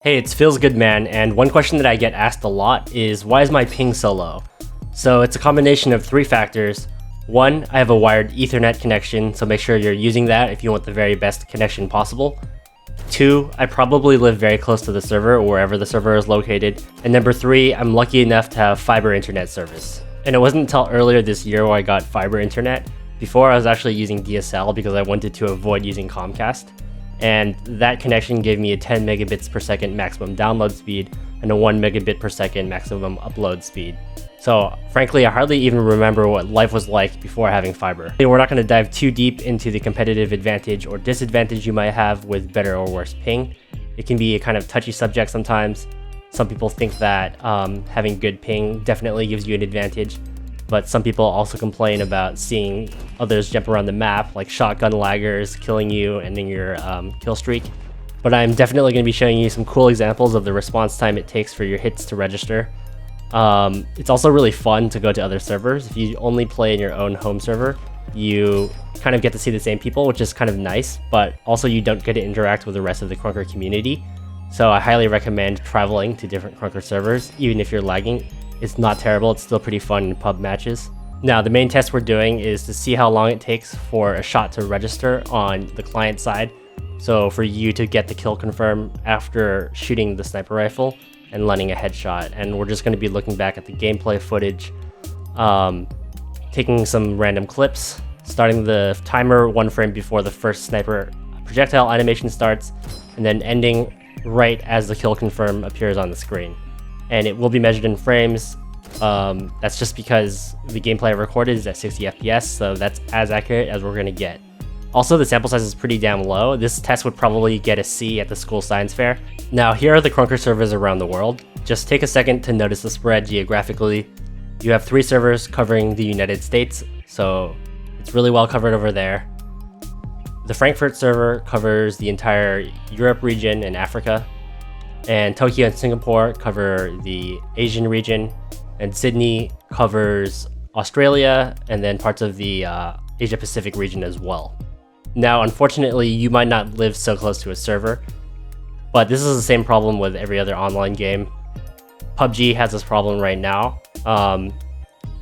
Hey, it's PhilzGoodMan, and one question that I get asked a lot is, why is my ping so low? So it's a combination of three factors. One, I have a wired Ethernet connection, so make sure you're using that if you want the very best connection possible. Two, I probably live very close to the server or wherever the server is located. And number three, I'm lucky enough to have fiber internet service. And it wasn't until earlier this year where I got fiber internet. Before I was actually using DSL because I wanted to avoid using Comcast. And that connection gave me a 10 megabits per second maximum download speed and a 1 megabit per second maximum upload speed. So frankly, I hardly even remember what life was like before having fiber. We're not going to dive too deep into the competitive advantage or disadvantage you might have with better or worse ping. It can be a kind of touchy subject sometimes. Some people think that having good ping definitely gives you an advantage, but some people also complain about seeing others jump around the map, like shotgun laggers killing you, ending your kill streak. But I'm definitely going to be showing you some cool examples of the response time it takes for your hits to register. It's also really fun to go to other servers. If you only play in your own home server, you kind of get to see the same people, which is kind of nice, but also you don't get to interact with the rest of the Krunker community. So I highly recommend traveling to different Krunker servers, even if you're lagging. It's not terrible, it's still pretty fun in pub matches. Now, the main test we're doing is to see how long it takes for a shot to register on the client side. So for you to get the kill confirm after shooting the sniper rifle and landing a headshot. And we're just going to be looking back at the gameplay footage, taking some random clips, starting the timer 1 frame before the first sniper projectile animation starts, and then ending right as the kill confirm appears on the screen. And it will be measured in frames. That's just because the gameplay I recorded is at 60 FPS, so that's as accurate as we're gonna get. Also, the sample size is pretty damn low. This test would probably get a C at the school science fair. Now, here are the Krunker servers around the world. Just take a second to notice the spread geographically. You have 3 servers covering the United States, so it's really well covered over there. The Frankfurt server covers the entire Europe region and Africa. And Tokyo and Singapore cover the Asian region, and Sydney covers Australia and then parts of the Asia Pacific region as well. Now, unfortunately, you might not live so close to a server, but this is the same problem with every other online game. PUBG has this problem right now,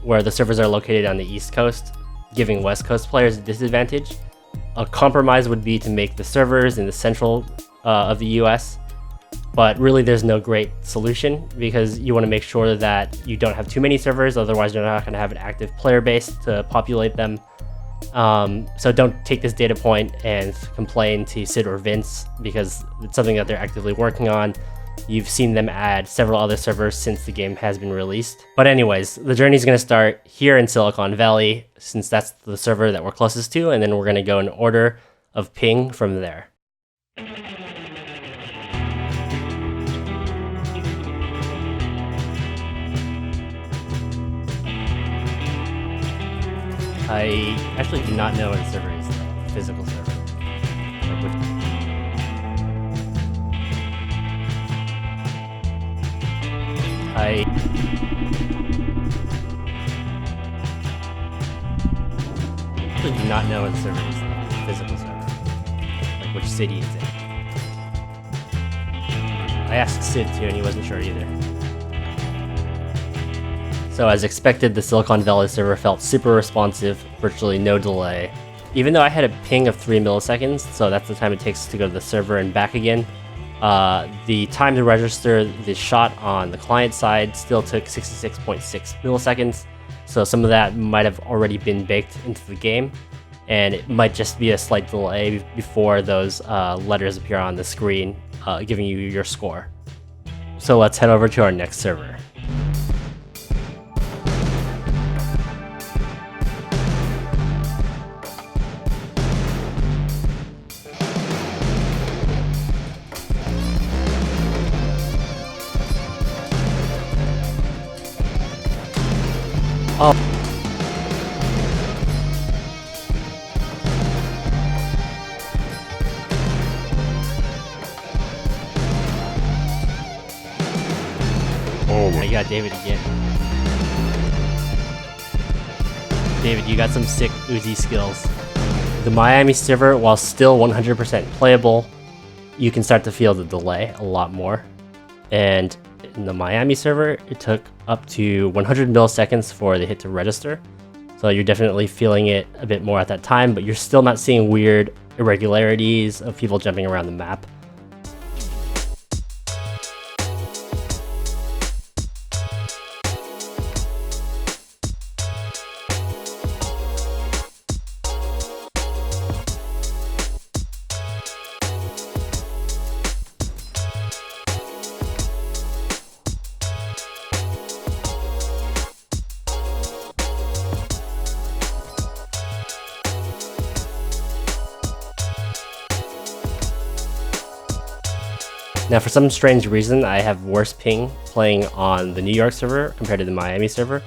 where the servers are located on the East Coast, giving West Coast players a disadvantage. A compromise would be to make the servers in the central of the US. But really, there's no great solution because you want to make sure that you don't have too many servers, otherwise you're not going to have an active player base to populate them. So don't take this data point and complain to Sid or Vince because it's something that they're actively working on. You've seen them add several other servers since the game has been released. But anyways, the journey is going to start here in Silicon Valley, since that's the server that we're closest to, and then we're going to go in order of ping from there. I actually do not know what a server is, though. Physical server. I actually do not know what a server is, though. Physical server. Like which city it's in. I asked Sid too, and he wasn't sure either. So as expected, the Silicon Valley server felt super responsive, virtually no delay. Even though I had a ping of 3 milliseconds, so that's the time it takes to go to the server and back again, the time to register the shot on the client side still took 66.6 milliseconds, so some of that might have already been baked into the game, and it might just be a slight delay before those letters appear on the screen, giving you your score. So let's head over to our next server. Oh. Oh, I got David again. David, you got some sick Uzi skills. The Miami server, while still 100% playable, you can start to feel the delay a lot more. And in the Miami server, it took up to 100 milliseconds for the hit to register. So you're definitely feeling it a bit more at that time, but you're still not seeing weird irregularities of people jumping around the map. Now, for some strange reason, I have worse ping playing on the New York server compared to the Miami server.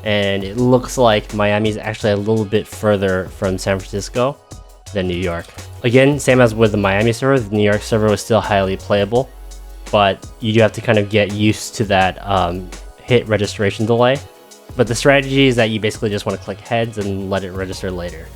And it looks like Miami is actually a little bit further from San Francisco than New York. Again, same as with the Miami server, the New York server was still highly playable, but you do have to kind of get used to that hit registration delay. But the strategy is that you basically just want to click heads and let it register later.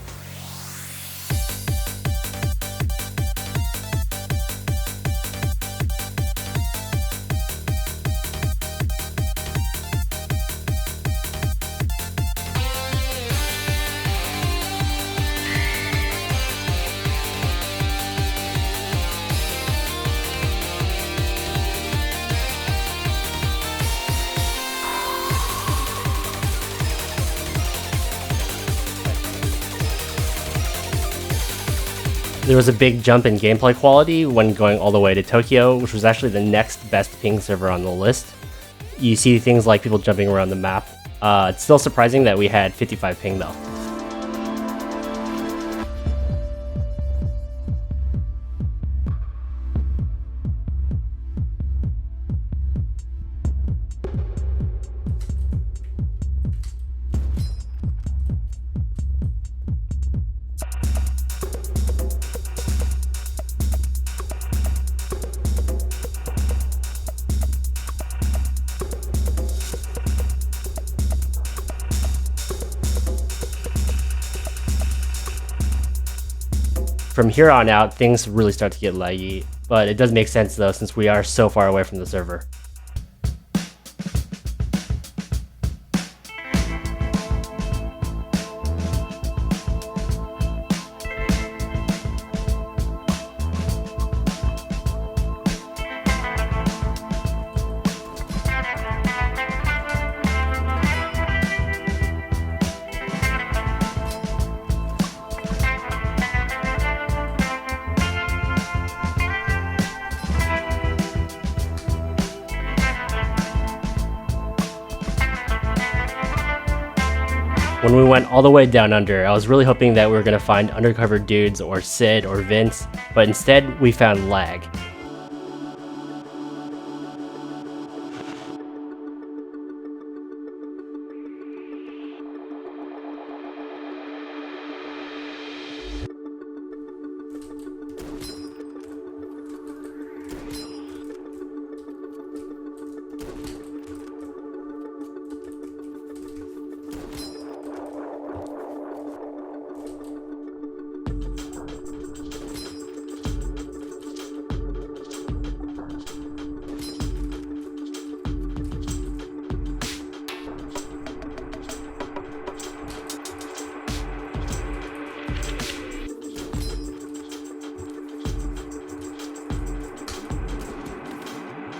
There was a big jump in gameplay quality when going all the way to Tokyo, which was actually the next best ping server on the list. You see things like people jumping around the map. It's still surprising that we had 55 ping though. From here on out, things really start to get laggy, but it does make sense though since we are so far away from the server. When we went all the way down under, I was really hoping that we were going to find undercover dudes or Sid or Vince, but instead we found lag.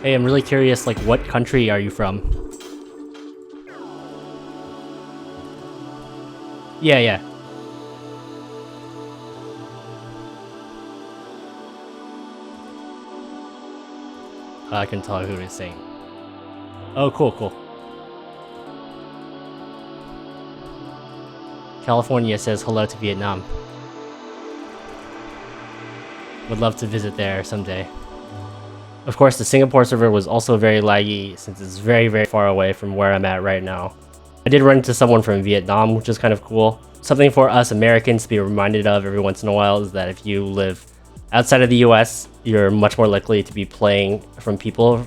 Hey, I'm really curious, like, what country are you from? Yeah. I can tell who he's saying. Oh, cool. California says hello to Vietnam. Would love to visit there someday. Of course, the Singapore server was also very laggy since it's very, very far away from where I'm at right now. I did run into someone from Vietnam, which is kind of cool. Something for us Americans to be reminded of every once in a while is that if you live outside of the US, you're much more likely to be playing from people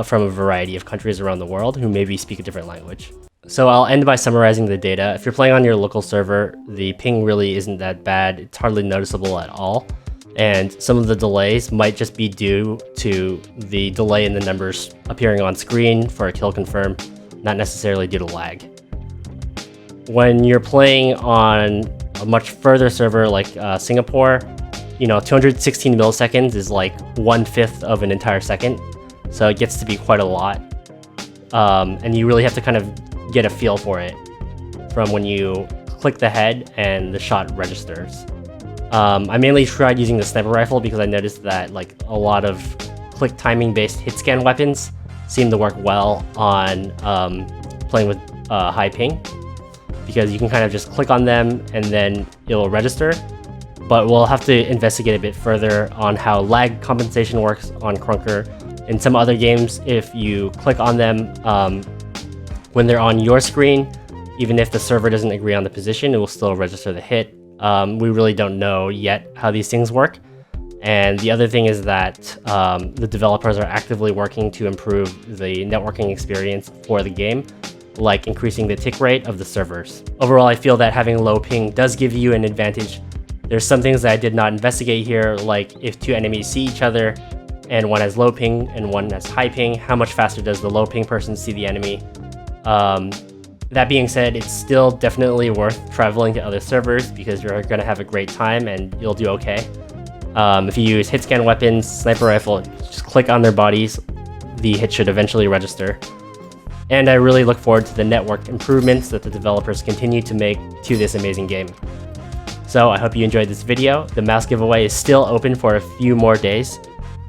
from a variety of countries around the world who maybe speak a different language. So I'll end by summarizing the data. If you're playing on your local server, the ping really isn't that bad. It's hardly noticeable at all. And some of the delays might just be due to the delay in the numbers appearing on screen for a kill confirm, not necessarily due to lag. When you're playing on a much further server like Singapore, 216 milliseconds is like 1/5 of an entire second, so it gets to be quite a lot. And you really have to kind of get a feel for it from when you click the head and the shot registers. I mainly tried using the sniper rifle because I noticed that like a lot of click timing based hit scan weapons seem to work well on playing with high ping, because you can kind of just click on them and then it'll register. But we'll have to investigate a bit further on how lag compensation works on Krunker. In some other games, if you click on them when they're on your screen, even if the server doesn't agree on the position, it will still register the hit. We really don't know yet how these things work. And the other thing is that the developers are actively working to improve the networking experience for the game, like increasing the tick rate of the servers. Overall, I feel that having low ping does give you an advantage. There's some things that I did not investigate here, like if two enemies see each other and one has low ping and one has high ping, how much faster does the low ping person see the enemy? That being said, it's still definitely worth traveling to other servers because you're going to have a great time and you'll do okay. If you use hit scan weapons, sniper rifle, just click on their bodies, the hit should eventually register. And I really look forward to the network improvements that the developers continue to make to this amazing game. So I hope you enjoyed this video. The mouse giveaway is still open for a few more days.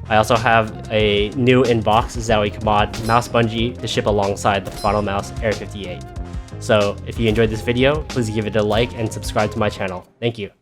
I also have a new in-box Zowie Commod mouse bungee to ship alongside the Frontal Mouse Air 58. So if you enjoyed this video, please give it a like and subscribe to my channel. Thank you.